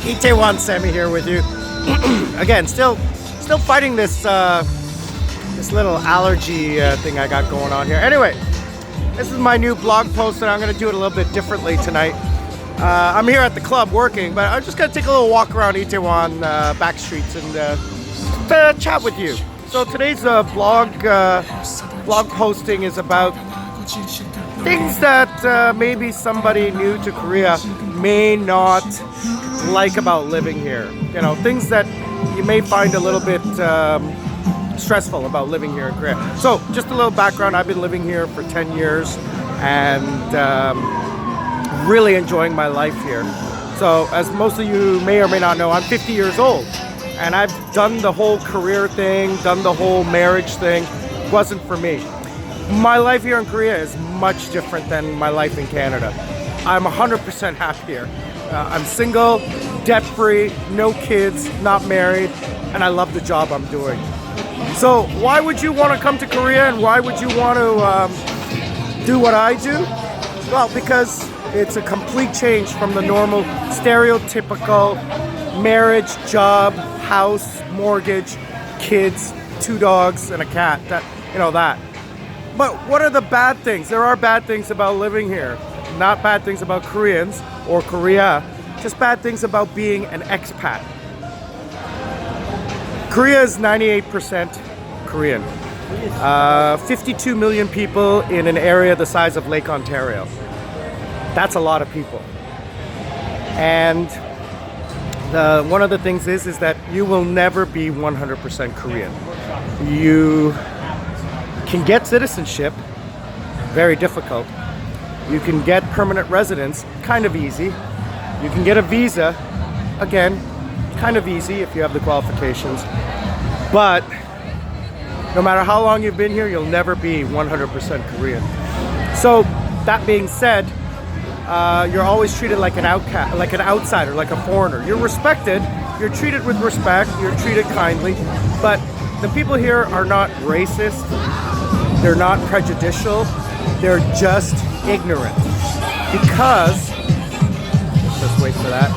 Itaewon Semi here with you. Again, still fighting this this little allergy thing I got going on here. Anyway, this is my new blog post, and I'm going to do it a little bit differently tonight. I'm here at the club working, but I'm just going to take a little walk around Itaewon back streets and chat with you. So today's blog posting is about things that maybe somebody new to Korea may not like about living here. You know, things that you may find a little bit stressful about living here in Korea. So just a little background, I've been living here for 10 years and really enjoying my life here. So as most of you may or may not know, I'm 50 years old and I've done the whole career thing, done the whole marriage thing. It wasn't for me. My life here in Korea is much different than my life in Canada. I'm 100% happy here. I'm single, debt-free, no kids, not married, and I love the job I'm doing. So why would you want to come to Korea, and why would you want to do what I do? Well, because it's a complete change from the normal stereotypical marriage, job, house, mortgage, kids, 2 dogs, and a cat. That. But what are the bad things? There are bad things about living here. Not bad things about Koreans or Korea, just bad things about being an expat. Korea is 98% Korean. 52 million people in an area the size of Lake Ontario. That's a lot of people. And one of the things is that you will never be 100% Korean. You can get citizenship, very difficult. You can get permanent residence, kind of easy. You can get a visa, again, kind of easy if you have the qualifications. But no matter how long you've been here, you'll never be 100% Korean. So that being said, you're always treated like an outcast, like an outsider, like a foreigner. You're respected, you're treated with respect, you're treated kindly, but the people here are not racist, they're not prejudicial, they're just ignorant. Because, let's wait for that,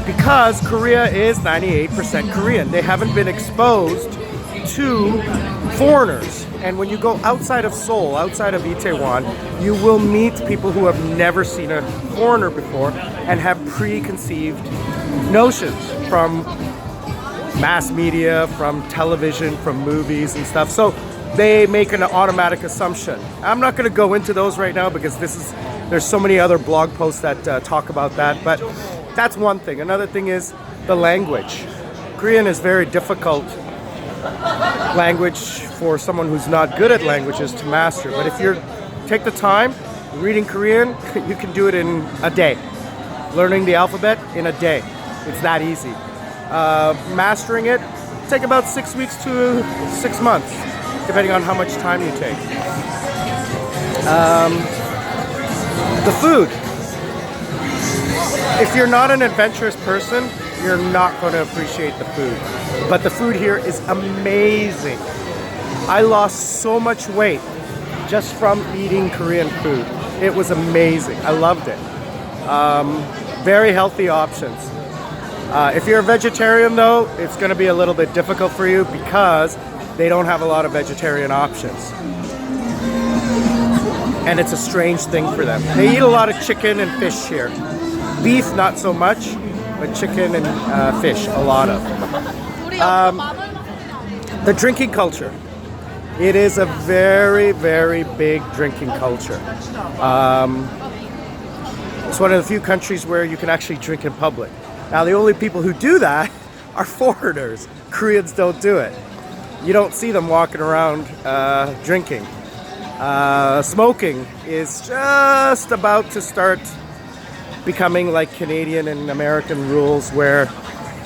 because Korea is 98% Korean. They haven't been exposed to foreigners. And when you go outside of Seoul, outside of Itaewon, you will meet people who have never seen a foreigner before and have preconceived notions from mass media, from television, from movies and stuff. So they make an automatic assumption. I'm not going to go into those right now because there's so many other blog posts that talk about that, but that's one thing. Another thing is the language. Korean is very difficult language for someone who's not good at languages to master, but if you take the time reading Korean, you can do it in a day. Learning the alphabet in a day. It's that easy. Mastering it take about 6 weeks to 6 months, depending on how much time you take. The food. If you're not an adventurous person, you're not going to appreciate the food. But the food here is amazing. I lost so much weight just from eating Korean food. It was amazing. I loved it. Very healthy options. If you're a vegetarian though, it's going to be a little bit difficult for you because they don't have a lot of vegetarian options. And it's a strange thing for them. They eat a lot of chicken and fish here. Beef, not so much, but chicken and fish, a lot of. The drinking culture. It is a very, very big drinking culture. It's one of the few countries where you can actually drink in public. Now, the only people who do that are foreigners. Koreans don't do it. You don't see them walking around drinking. Smoking is just about to start becoming like Canadian and American rules where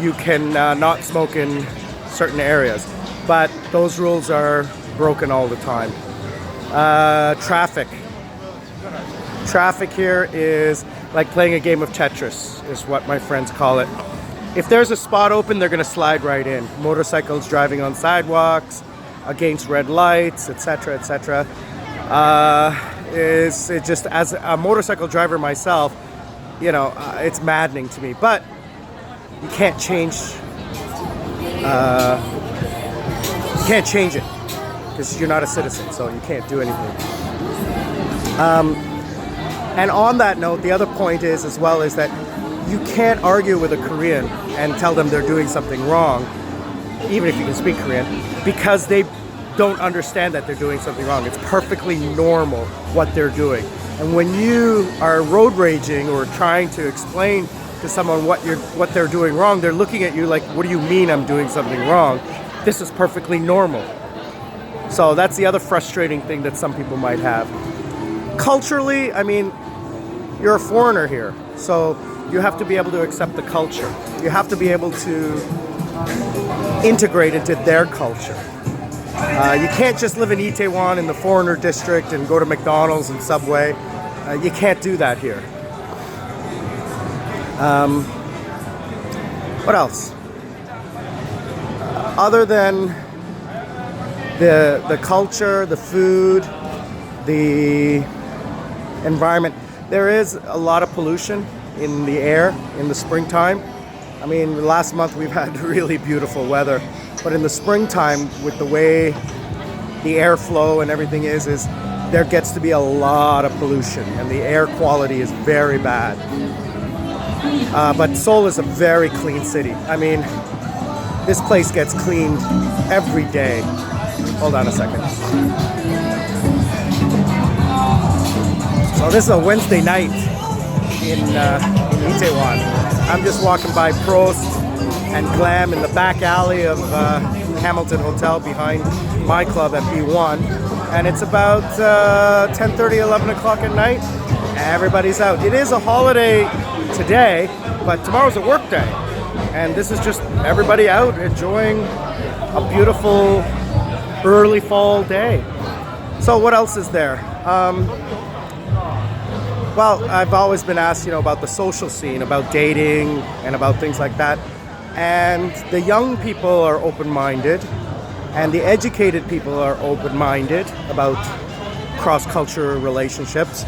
you can not smoke in certain areas. But those rules are broken all the time. Traffic. Traffic here is like playing a game of Tetris, is what my friends call it. If there's a spot open, they're going to slide right in. Motorcycles driving on sidewalks, against red lights, etc., etc. Is it just, as a motorcycle driver myself, you know, it's maddening to me. But you can't change it because you're not a citizen, so you can't do anything. And on that note, the other point is as well is that you can't argue with a Korean and tell them they're doing something wrong, even if you can speak Korean, because they don't understand that they're doing something wrong. It's perfectly normal what they're doing. And when you are road raging or trying to explain to someone what they're doing wrong, they're looking at you like, what do you mean I'm doing something wrong? This is perfectly normal. So that's the other frustrating thing that some people might have. Culturally, I mean, you're a foreigner here, so you have to be able to accept the culture. You have to be able to integrate into their culture. You can't just live in Itaewon in the foreigner district and go to McDonald's and Subway. You can't do that here. What else? Other than the culture, the food, the environment, there is a lot of pollution in the air in the springtime. I mean, last month we've had really beautiful weather, but in the springtime, with the way the airflow and everything is there gets to be a lot of pollution, and the air quality is very bad. But Seoul is a very clean city. I mean, this place gets cleaned every day. Hold on a second. So this is a Wednesday night in Itaewon. I'm just walking by Prost and Glam in the back alley of Hamilton Hotel behind my club at B1. And it's about 10:30, 11 o'clock at night. Everybody's out. It is a holiday today, but tomorrow's a work day. And this is just everybody out enjoying a beautiful early fall day. So what else is there? Well, I've always been asked, about the social scene, about dating and about things like that. And the young people are open-minded, and the educated people are open-minded about cross-cultural relationships.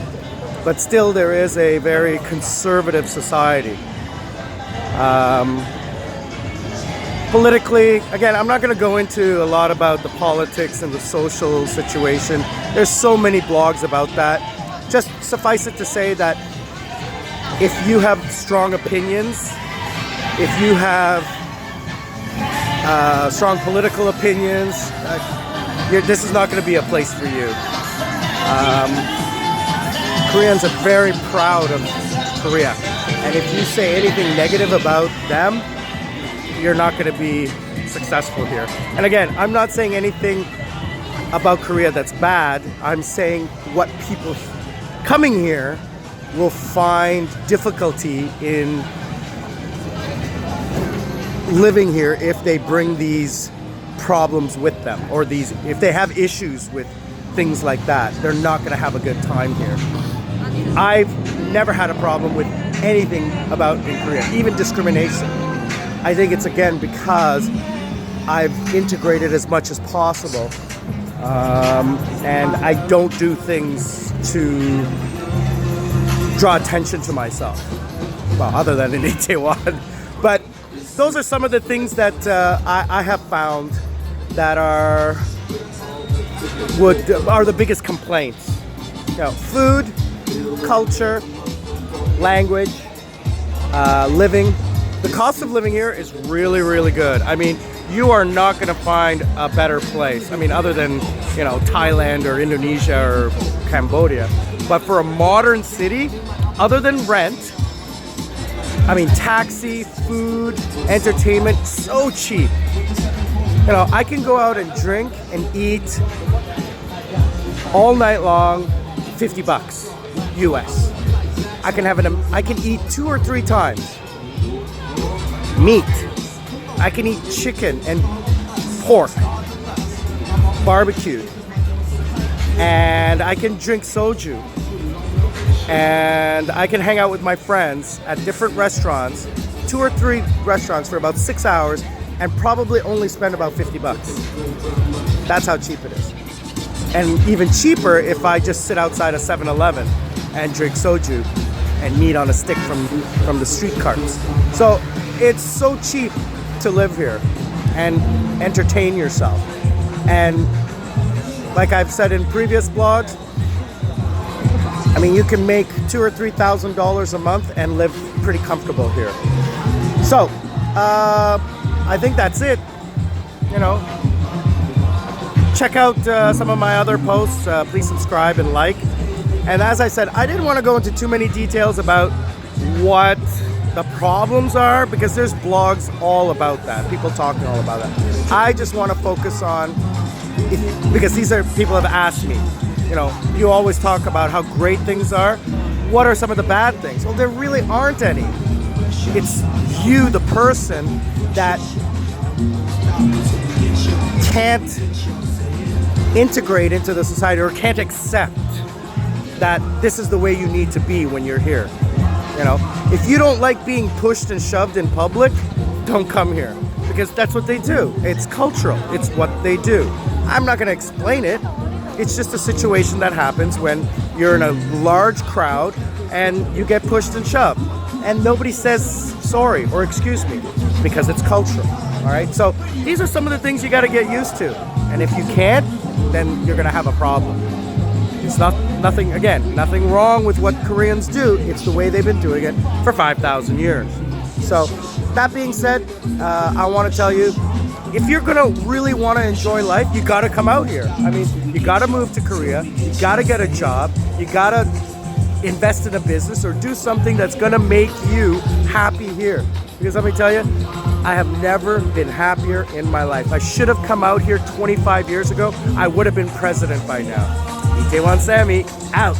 But still, there is a very conservative society. Politically, again, I'm not going to go into a lot about the politics and the social situation. There's so many blogs about that. Just suffice it to say that if you have strong opinions, if you have strong political opinions, this is not going to be a place for you. Koreans are very proud of Korea, and if you say anything negative about them, you're not going to be successful here. And again, I'm not saying anything about Korea that's bad. I'm saying what people coming here will find difficulty in living here if they bring these problems with them, or if they have issues with things like that. They're not going to have a good time here. I've never had a problem with anything about in Korea, even discrimination. I think it's again because I've integrated as much as possible, and I don't do things to draw attention to myself. Well, other than in Itaewon. But those are some of the things that I have found that are the biggest complaints. Food, culture, language, living. The cost of living here is really, really good. I mean, you are not going to find a better place. I mean, other than, Thailand or Indonesia or Cambodia. But for a modern city, other than rent, I mean, taxi, food, entertainment, so cheap. I can go out and drink and eat all night long, $50 US. I can eat 2 or 3 times. Meat. I can eat chicken and pork, barbecued. And I can drink soju. And I can hang out with my friends at different restaurants, 2 or 3 restaurants for about 6 hours, and probably only spend about $50. That's how cheap it is. And even cheaper if I just sit outside a 7-Eleven and drink soju and meat on a stick from the street carts. So it's so cheap to live here and entertain yourself. And like I've said in previous blogs, I mean, you can make $2,000 or $3,000 a month and live pretty comfortable here. So, I think that's it. You know, check out some of my other posts. Please subscribe and like. And as I said, I didn't want to go into too many details about what the problems are, because there's blogs all about that. People talking all about that. I just want to focus on, because these are, people have asked me, you know, you always talk about how great things are. What are some of the bad things? Well, there really aren't any. It's you, the person, that can't integrate into the society or can't accept that this is the way you need to be when you're here. You know, if you don't like being pushed and shoved in public, don't come here, because that's what they do. It's cultural. It's what they do. I'm not going to explain it. It's just a situation that happens when you're in a large crowd and you get pushed and shoved, and nobody says sorry or excuse me, because it's cultural. All right. So these are some of the things you got to get used to, and if you can't, then you're going to have a problem. It's nothing wrong with what Koreans do. It's the way they've been doing it for 5,000 years. So that being said, I want to tell you, if you're gonna really want to enjoy life, you got to come out here. I mean, you got to move to Korea. You got to get a job. You got to invest in a business or do something that's gonna make you happy here. Because let me tell you, I have never been happier in my life. I should have come out here 25 years ago. I would have been president by now. Itaewon Sammy, out.